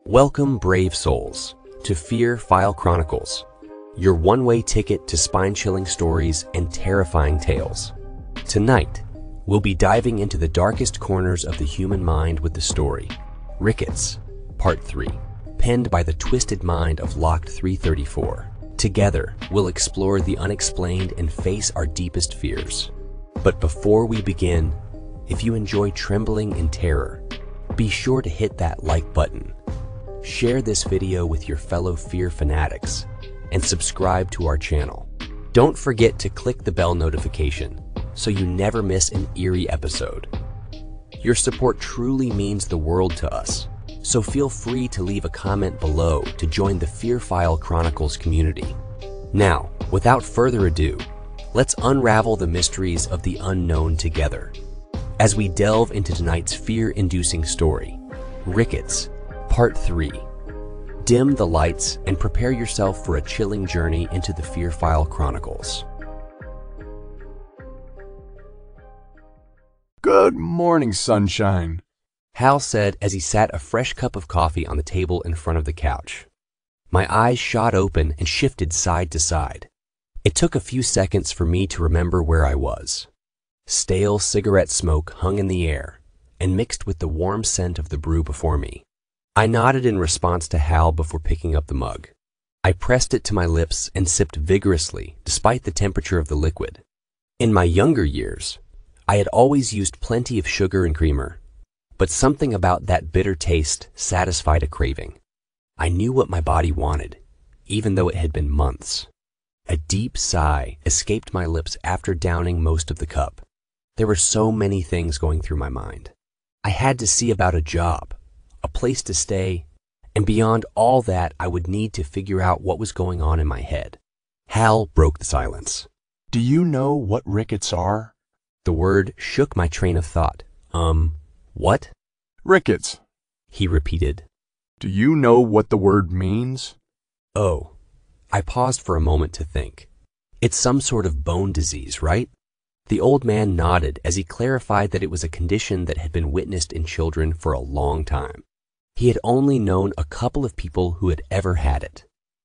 Welcome, brave souls, to Fear File Chronicles, your one-way ticket to spine-chilling stories and terrifying tales. Tonight, we'll be diving into the darkest corners of the human mind with the story, Rickets, Part 3, penned by the twisted mind of Locked 334. Together, we'll explore the unexplained and face our deepest fears. But before we begin, if you enjoy trembling in terror, be sure to hit that like button. Share this video with your fellow fear fanatics and subscribe to our channel. Don't forget to click the bell notification so you never miss an eerie episode. Your support truly means the world to us, so feel free to leave a comment below to join the Fear File Chronicles community. Now, without further ado, let's unravel the mysteries of the unknown together. As we delve into tonight's fear-inducing story, Rickets, Part 3. Dim the lights and prepare yourself for a chilling journey into the Fear File Chronicles. Good morning, sunshine, Hal said as he sat a fresh cup of coffee on the table in front of the couch. My eyes shot open and shifted side to side. It took a few seconds for me to remember where I was. Stale cigarette smoke hung in the air and mixed with the warm scent of the brew before me. I nodded in response to Hal before picking up the mug. I pressed it to my lips and sipped vigorously despite the temperature of the liquid. In my younger years, I had always used plenty of sugar and creamer, but something about that bitter taste satisfied a craving. I knew what my body wanted, even though it had been months. A deep sigh escaped my lips after downing most of the cup. There were so many things going through my mind. I had to see about a job, a place to stay, and beyond all that, I would need to figure out what was going on in my head. Hal broke the silence. do you know what rickets are? The word shook my train of thought. What? Rickets. He repeated. Do you know what the word means? Oh. I paused for a moment to think. It's some sort of bone disease, right? The old man nodded as he clarified that it was a condition that had been witnessed in children for a long time. He had only known a couple of people who had ever had it.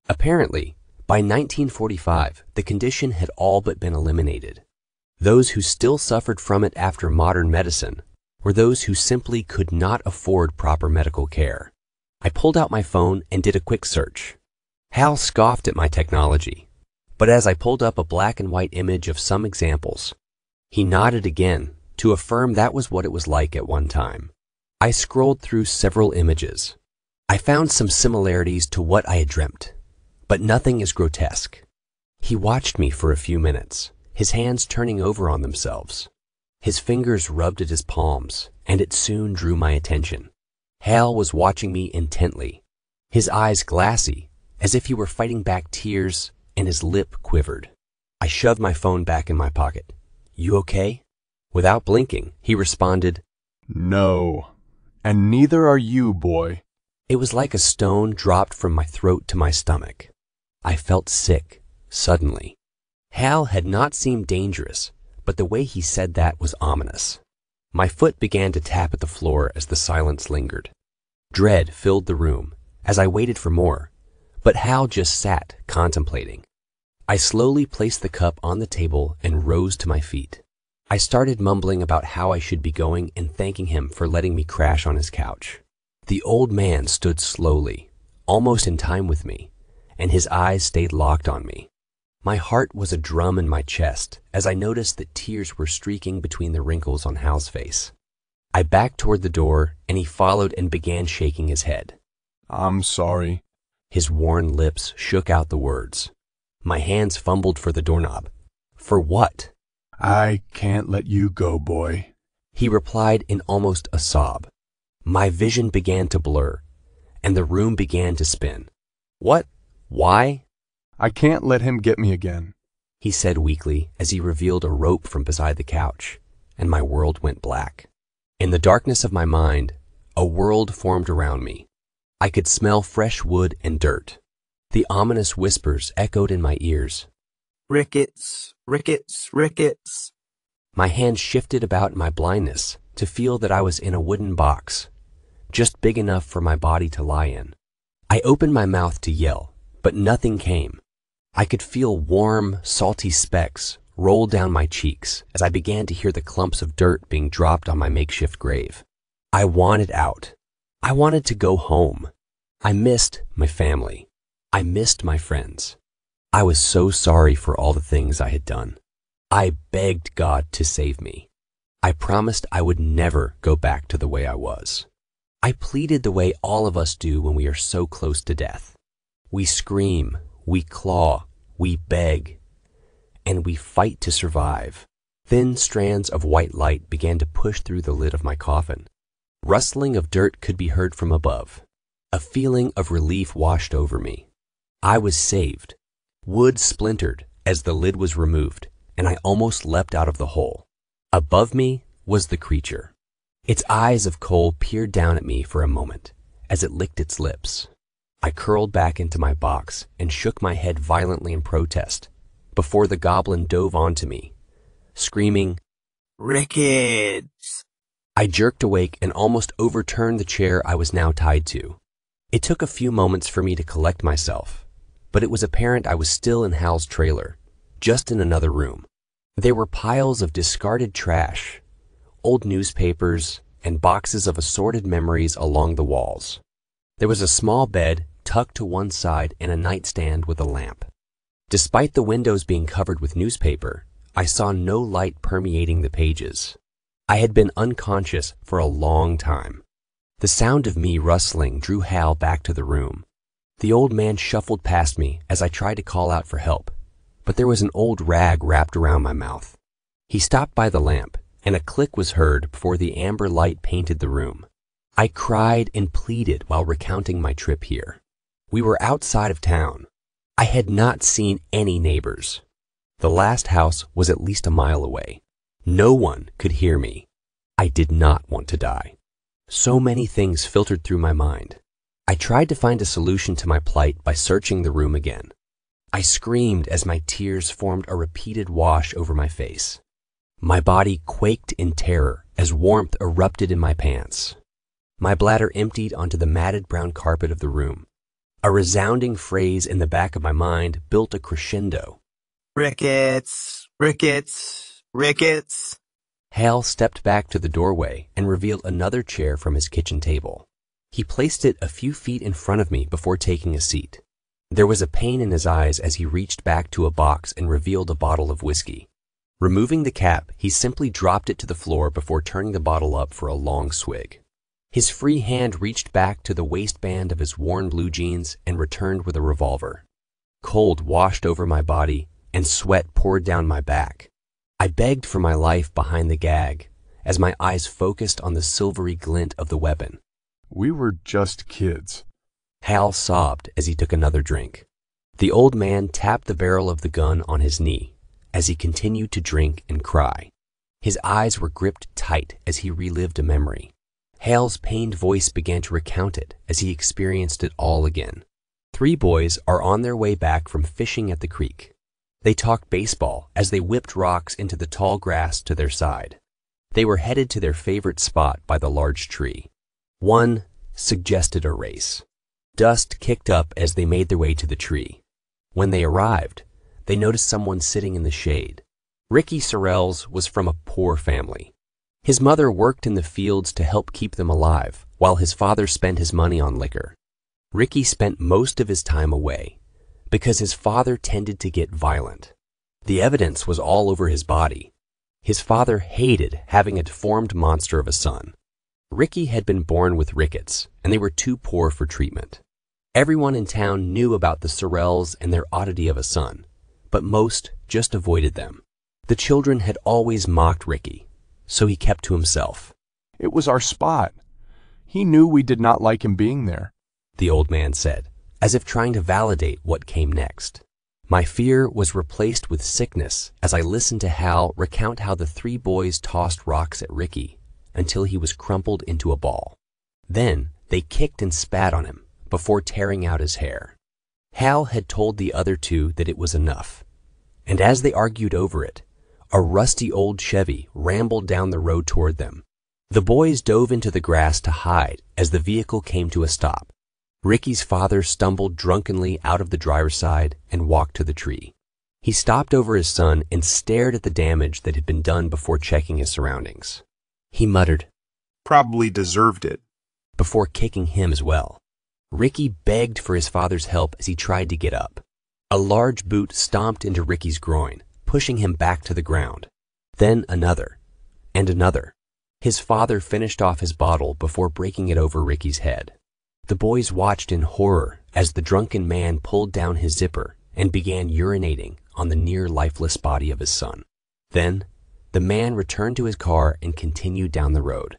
Apparently, by 1945, the condition had all but been eliminated. Those who still suffered from it after modern medicine were those who simply could not afford proper medical care. I pulled out my phone and did a quick search. Hal scoffed at my technology, but as I pulled up a black and white image of some examples, he nodded again to affirm that was what it was like at one time. I scrolled through several images. I found some similarities to what I had dreamt, but nothing as grotesque. He watched me for a few minutes, his hands turning over on themselves. His fingers rubbed at his palms, and it soon drew my attention. Hal was watching me intently, his eyes glassy, as if he were fighting back tears, and his lip quivered. I shoved my phone back in my pocket. You okay? Without blinking, he responded, No. And neither are you, boy. It was like a stone dropped from my throat to my stomach. I felt sick, suddenly. Hal had not seemed dangerous, but the way he said that was ominous. My foot began to tap at the floor as the silence lingered. Dread filled the room as I waited for more, but Hal just sat, contemplating. I slowly placed the cup on the table and rose to my feet. I started mumbling about how I should be going and thanking him for letting me crash on his couch. The old man stood slowly, almost in time with me, and his eyes stayed locked on me. My heart was a drum in my chest as I noticed that tears were streaking between the wrinkles on Hal's face. I backed toward the door, and he followed and began shaking his head. I'm sorry. His worn lips shook out the words. My hands fumbled for the doorknob. For what? I can't let you go, boy. He replied in almost a sob. My vision began to blur, and the room began to spin. What? Why? I can't let him get me again, he said weakly as he revealed a rope from beside the couch, and my world went black. In the darkness of my mind, a world formed around me. I could smell fresh wood and dirt. The ominous whispers echoed in my ears. Rickets, Rickets, Rickets. My hands shifted about in my blindness to feel that I was in a wooden box, just big enough for my body to lie in. I opened my mouth to yell, but nothing came. I could feel warm, salty specks roll down my cheeks as I began to hear the clumps of dirt being dropped on my makeshift grave. I wanted out. I wanted to go home. I missed my family. I missed my friends. I was so sorry for all the things I had done. I begged God to save me. I promised I would never go back to the way I was. I pleaded the way all of us do when we are so close to death. We scream, we claw, we beg, and we fight to survive. Thin strands of white light began to push through the lid of my coffin. Rustling of dirt could be heard from above. A feeling of relief washed over me. I was saved. Wood splintered as the lid was removed, and I almost leapt out of the hole. Above me was the creature. Its eyes of coal peered down at me for a moment as it licked its lips. I curled back into my box and shook my head violently in protest before the goblin dove onto me, screaming, Rickets! I jerked awake and almost overturned the chair I was now tied to. It took a few moments for me to collect myself, but it was apparent I was still in Hal's trailer, just in another room. There were piles of discarded trash, old newspapers, and boxes of assorted memories along the walls. There was a small bed tucked to one side and a nightstand with a lamp. Despite the windows being covered with newspaper, I saw no light permeating the pages. I had been unconscious for a long time. The sound of me rustling drew Hal back to the room. The old man shuffled past me as I tried to call out for help, but there was an old rag wrapped around my mouth. He stopped by the lamp, and a click was heard before the amber light painted the room. I cried and pleaded while recounting my trip here. We were outside of town. I had not seen any neighbors. The last house was at least a mile away. No one could hear me. I did not want to die. So many things filtered through my mind. I tried to find a solution to my plight by searching the room again. I screamed as my tears formed a repeated wash over my face. My body quaked in terror as warmth erupted in my pants. My bladder emptied onto the matted brown carpet of the room. A resounding phrase in the back of my mind built a crescendo. Rickets! Rickets! Rickets! Hal stepped back to the doorway and revealed another chair from his kitchen table. He placed it a few feet in front of me before taking a seat. There was a pain in his eyes as he reached back to a box and revealed a bottle of whiskey. Removing the cap, he simply dropped it to the floor before turning the bottle up for a long swig. His free hand reached back to the waistband of his worn blue jeans and returned with a revolver. Cold washed over my body and sweat poured down my back. I begged for my life behind the gag as my eyes focused on the silvery glint of the weapon. We were just kids. Hal sobbed as he took another drink. The old man tapped the barrel of the gun on his knee as he continued to drink and cry. His eyes were gripped tight as he relived a memory. Hal's pained voice began to recount it as he experienced it all again. 3 boys are on their way back from fishing at the creek. They talked baseball as they whipped rocks into the tall grass to their side. They were headed to their favorite spot by the large tree. One suggested a race. Dust kicked up as they made their way to the tree. When they arrived, they noticed someone sitting in the shade. Ricky Sorrells was from a poor family. His mother worked in the fields to help keep them alive, while his father spent his money on liquor. Ricky spent most of his time away because his father tended to get violent. The evidence was all over his body. His father hated having a deformed monster of a son. Ricky had been born with rickets, and they were too poor for treatment. Everyone in town knew about the Sorrells and their oddity of a son, but most just avoided them. The children had always mocked Ricky, so he kept to himself. It was our spot. He knew we did not like him being there, the old man said, as if trying to validate what came next. My fear was replaced with sickness as I listened to Hal recount how the 3 boys tossed rocks at Ricky until he was crumpled into a ball. Then they kicked and spat on him before tearing out his hair. Hal had told the other 2 that it was enough, and as they argued over it, a rusty old Chevy rambled down the road toward them. The boys dove into the grass to hide as the vehicle came to a stop. Ricky's father stumbled drunkenly out of the driver's side and walked to the tree. He stopped over his son and stared at the damage that had been done before checking his surroundings. He muttered, Probably deserved it. before kicking him as well. Ricky begged for his father's help as he tried to get up. A large boot stomped into Ricky's groin, pushing him back to the ground. Then another, and another. His father finished off his bottle before breaking it over Ricky's head. The boys watched in horror as the drunken man pulled down his zipper and began urinating on the near-lifeless body of his son. Then, the man returned to his car and continued down the road.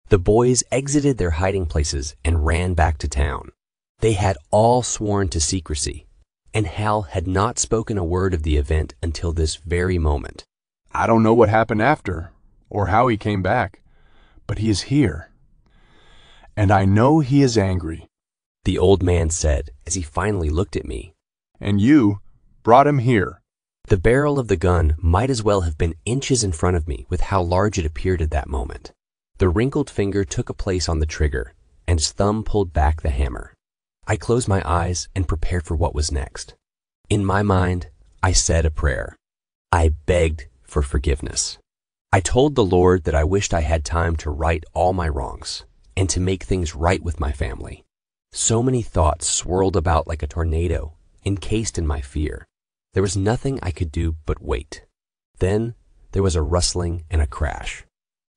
The boys exited their hiding places and ran back to town. They had all sworn to secrecy, and Hal had not spoken a word of the event until this very moment. I don't know what happened after, or how he came back, but he is here. And I know he is angry. The old man said as he finally looked at me. And you brought him here. The barrel of the gun might as well have been inches in front of me with how large it appeared at that moment. The wrinkled finger took a place on the trigger, and his thumb pulled back the hammer. I closed my eyes and prepared for what was next. In my mind, I said a prayer. I begged for forgiveness. I told the Lord that I wished I had time to right all my wrongs and to make things right with my family. So many thoughts swirled about like a tornado, encased in my fear. There was nothing I could do but wait. Then there was a rustling and a crash.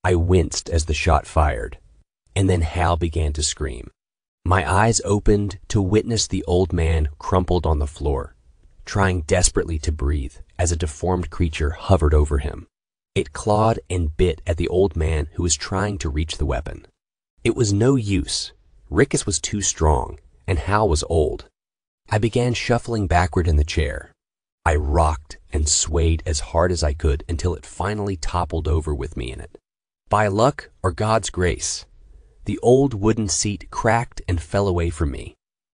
I winced as the shot fired, and then Hal began to scream. My eyes opened to witness the old man crumpled on the floor, trying desperately to breathe as a deformed creature hovered over him. It clawed and bit at the old man who was trying to reach the weapon. It was no use. Rickets was too strong, and Hal was old. I began shuffling backward in the chair. I rocked and swayed as hard as I could until it finally toppled over with me in it. By luck or God's grace, the old wooden seat cracked and fell away from me.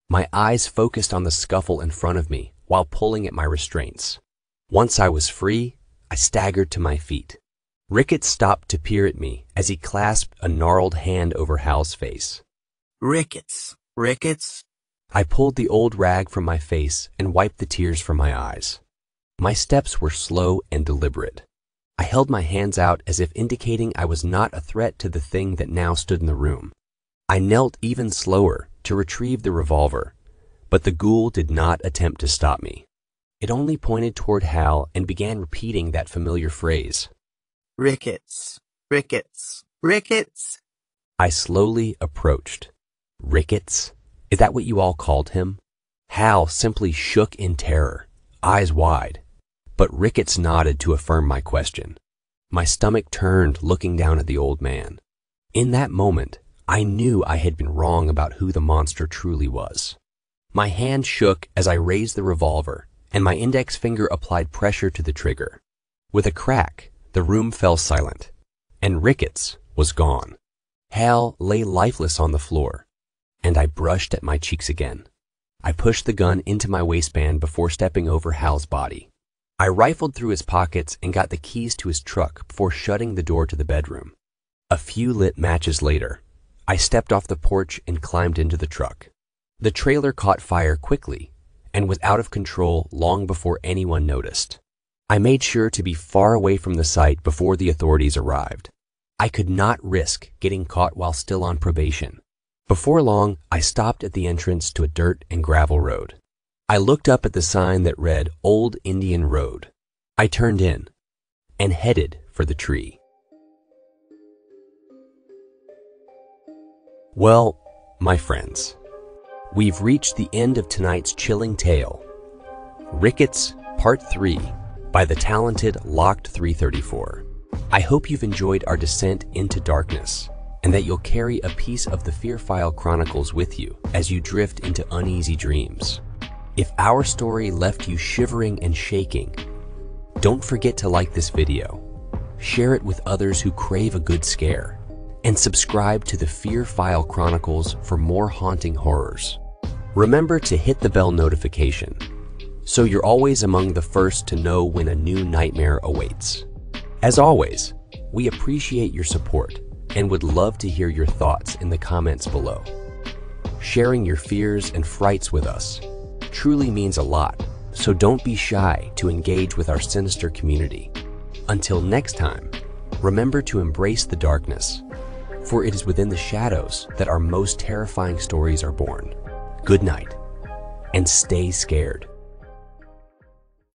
My eyes focused on the scuffle in front of me while pulling at my restraints. Once I was free, I staggered to my feet. Ricketts stopped to peer at me as he clasped a gnarled hand over Hal's face. Rickets, Rickets. I pulled the old rag from my face and wiped the tears from my eyes. My steps were slow and deliberate. I held my hands out as if indicating I was not a threat to the thing that now stood in the room. I knelt even slower to retrieve the revolver, but the ghoul did not attempt to stop me. It only pointed toward Hal and began repeating that familiar phrase. Rickets, Rickets, Rickets. I slowly approached. Ricketts? Is that what you all called him? Hal simply shook in terror, eyes wide, but Ricketts nodded to affirm my question. My stomach turned looking down at the old man. In that moment, I knew I had been wrong about who the monster truly was. My hand shook as I raised the revolver, and my index finger applied pressure to the trigger. With a crack, the room fell silent, and Ricketts was gone. Hal lay lifeless on the floor, and I brushed at my cheeks again. I pushed the gun into my waistband before stepping over Hal's body. I rifled through his pockets and got the keys to his truck before shutting the door to the bedroom. A few lit matches later, I stepped off the porch and climbed into the truck. The trailer caught fire quickly and was out of control long before anyone noticed. I made sure to be far away from the site before the authorities arrived. I could not risk getting caught while still on probation. Before long, I stopped at the entrance to a dirt and gravel road. I looked up at the sign that read Old Indian Road. I turned in and headed for the tree. Well, my friends, we've reached the end of tonight's chilling tale, Ricketts Part 3 by the talented Locked 334. I hope you've enjoyed our descent into darkness and that you'll carry a piece of the Fear File Chronicles with you as you drift into uneasy dreams. If our story left you shivering and shaking, don't forget to like this video, share it with others who crave a good scare, and subscribe to the Fear File Chronicles for more haunting horrors. Remember to hit the bell notification so you're always among the first to know when a new nightmare awaits. As always, we appreciate your support, and would love to hear your thoughts in the comments below. Sharing your fears and frights with us truly means a lot, so don't be shy to engage with our sinister community. Until next time, remember to embrace the darkness, for it is within the shadows that our most terrifying stories are born. Good night, and stay scared.